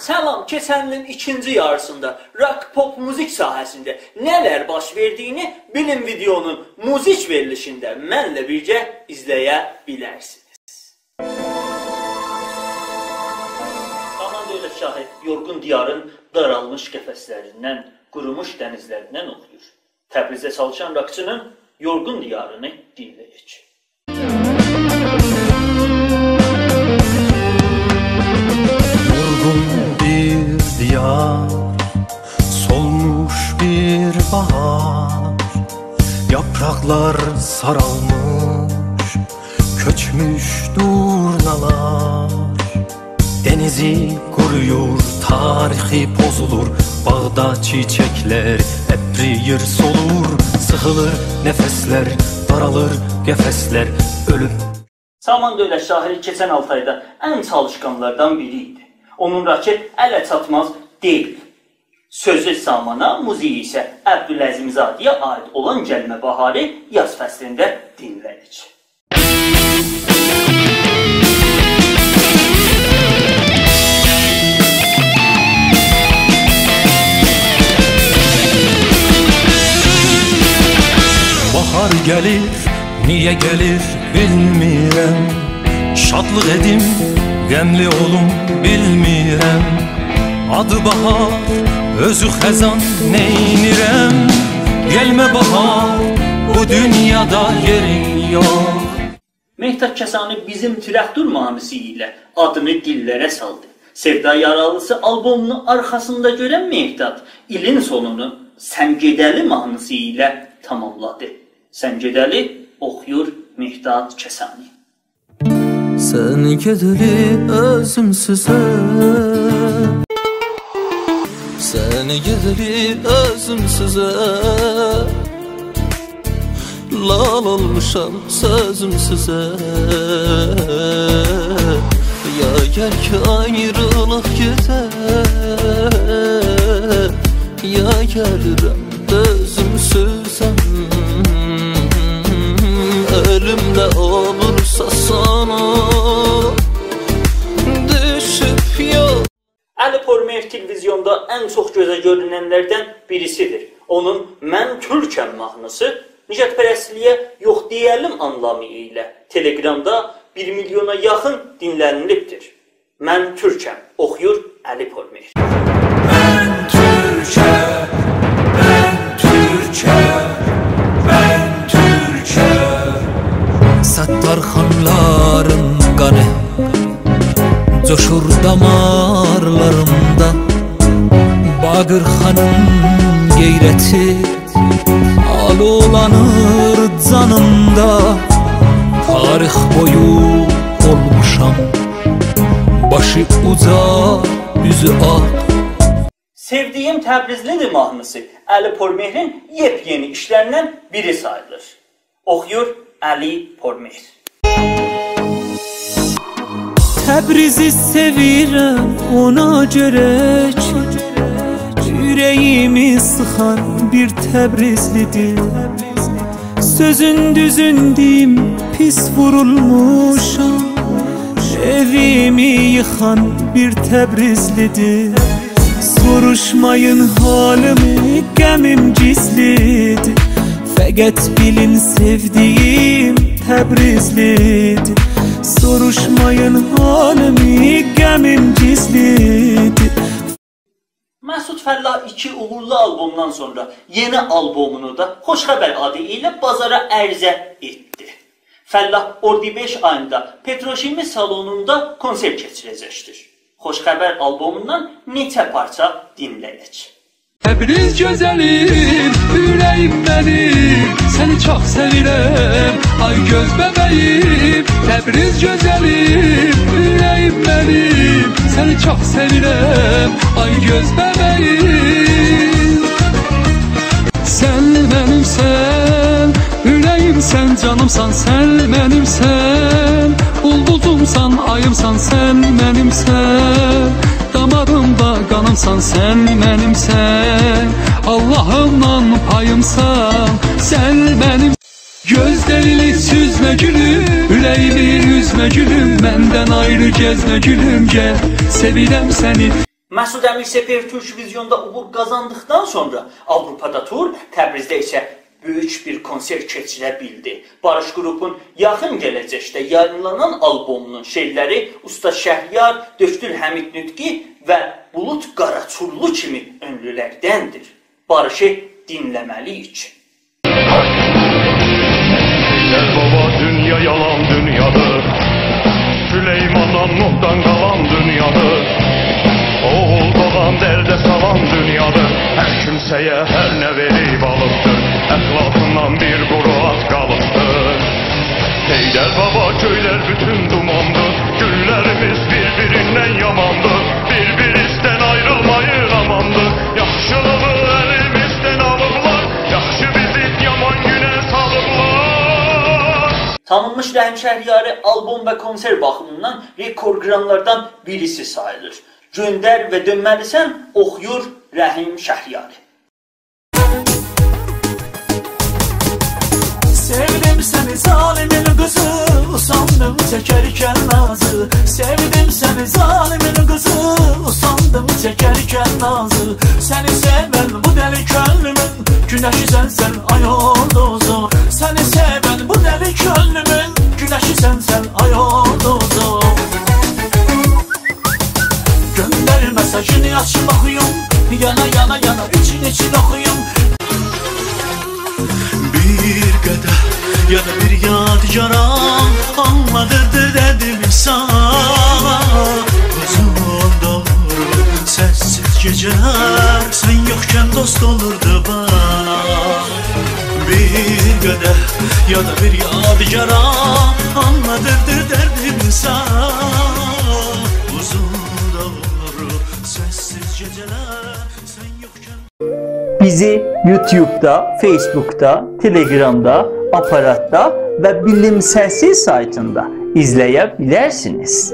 Salam, keçən ilin ikinci yarısında rock-pop müzik sahəsində nələr baş verdiyini bilim videonun müzik verilişində mənlə birgə izləyə bilərsiniz. Aman elə şahid, yorğun diyarın daralmış qəfəslərindən, qurumuş dənizlərindən oxuyur. Təbrizdə çalışan rockçının yorğun diyarını dinləyək. Bir diyar, solmuş bir bahar, yapraklar saralmış, köçmüş durnalar. Denizi kuruyor, tarihi bozulur, bağda çiçekler ebriyir solur, sıkılır nefesler, daralır qəfəslər, ölüp. Salman Dövlət şahiri keçən 6 ayda ən çalışqanlardan biriydi. Onun raket ələ çatmaz deyil. Sözü Salmana, müziği isə Əbdüləzimzadiyə aid olan Gəlmə Baharı yaz fəslində dinlədik. Bahar gəlir, niyə gəlir bilmirəm. Şadlıq edim, qəmli olum bilmirəm. Adı bahar, özü xəzan neynirəm. Gəlmə bahar, bu dünyada yerin yox. Mehtap Kəsani bizim Tirəxdur mahnısı ilə adını dillərə saldı. Sevda Yaralısı albomunu arxasında görən Mehtap ilin sonunu Sən Gedəli mahnısı ilə tamamladı. Sən Gedəli oxuyur Mehtap Kəsani. Sən gedəli özümsüzə, sən gedəli özümsüzə, lal olmuşam sözümsüzə. Ya gəl ki ayrılıq gedək, ya gəlirəm özümsüzəm. Ölümdə olursa sana düşüb yox. Əli Pormer televizyonda ən çox gözə görünənlərdən birisidir. Onun Mən Türkəm mahnısı nicatpərəstliyə yox deyəlim anlamı ilə Telegramda 1 milyona yaxın dinlənilibdir. Mən Türkəm oxuyur Əli Pormer. Mən Türkəm, mən Türkəm, mən Türkəm. Səttarxanların qanı coşur damarlarımda. Bağırxanın qeyrəti alovlanır canımda. Tarix boyu olmuşam başı uca, üzü ağ. Sevdiyim Təbrizlidir mahnısı Əli Pormer'in yepyeni işlərindən biri sayılır. Oxuyur Əli Pormer. Təbrizi sevirəm ona görə ki, ürəyimi sıxan bir Təbrizlidir. Sözün düzündüm, pis vurulmuşam, evimi yıxan bir Təbrizlidir. Soruşmayın halimi, qəmim gizlidir. Fəqət bilin sevdiyim Təbrizlidir. Soruşmayın halimi, qəmim gizlidir. Məsud Fəllah 2 uğurlu albomdan sonra yeni albomunu da Xoşxəbər adı ilə bazara ərizə etdi. Fəllah Ordi 5 ayında Petroşimi salonunda konser keçirəcəkdir. Xoşxəbər albomundan neçə parça dinləyək. Təbriz gözəlim, ürəyim mənim, səni çox sevirəm, ay göz bəbəyim. Təbriz gözəlim, ürəyim mənim, səni çox sevirəm, ay göz bəbəyim. Sən mənimsən, ürəyimsən, canımsan, sən mənimsən. Ulduzumsan, ayımsan, sən mənimsən. Damarımda qanımsan, sən mənimsən. Allahımdan payımsan, sən mənim. Göz delili süzme gülüm, ürəyimi üzme gülüm, məndən ayrı gezme gülüm, gel sevirəm səni. Məsud Əmir Sefer Türk Vizyonda uğur qazandıqdan sonra Avropada tur, Təbrizdə isə böyük bir konser keçirə bildi. Barış qrupun yaxın gələcəkdə yayınlanan albomunun şeirləri Usta Şəhriyar, Döktür Həmid Nütqi və Bulut Qaraçurlu kimi ünlülərdəndir. Barışı dinləməliyik. Gel baba, dünya yalan dünyadır. Süleyman'dan Nuh'dan kalan dünyadır. Oğul doğan derde salan dünyadır. Her kimseye her ne verip alıptır. Əxlaqından bir quru at qalıbdır. Heydər baba, köylər bütün dumandır. Günlərimiz bir-birindən yamandır. Bir-birimizdən ayrılmayın amandır. Yaxşılığı əlimizdən alıblar. Yaxşı bizi yaman günə salıblar. Tanınmış Rəhim Şəhriyarı albom və konser baxımından rekordgramlardan birisi sayılır. Göndər və dönməlisən, oxuyur Rəhim Şəhriyarı. Sevdim seni zalimin kızı, usandım çekerken nazı. Sevdim seni zalimin kızı, usandım çekerken nazı. Seni seven bu deli gönlümün, güneşi sensen ay oldu. Seni seven bu deli gönlümün, güneşi sensen ay oldu. Gönder mesajını açıp bakıyorum, yana yana yana için okuyum. Bir kadeh ya da bir yadicara anladırdı dedim sana. Uzun doğru sessiz geceler, sen yokken dost olurdu bana. Bir kadeh ya da bir yadicara anladırdı derdim sana. Uzun doğru sessiz geceler, sen yokken. Bizi YouTube'da, Facebook'da, Telegram'da, Aparat'ta ve Bilim Sesi saytında izleyebilirsiniz.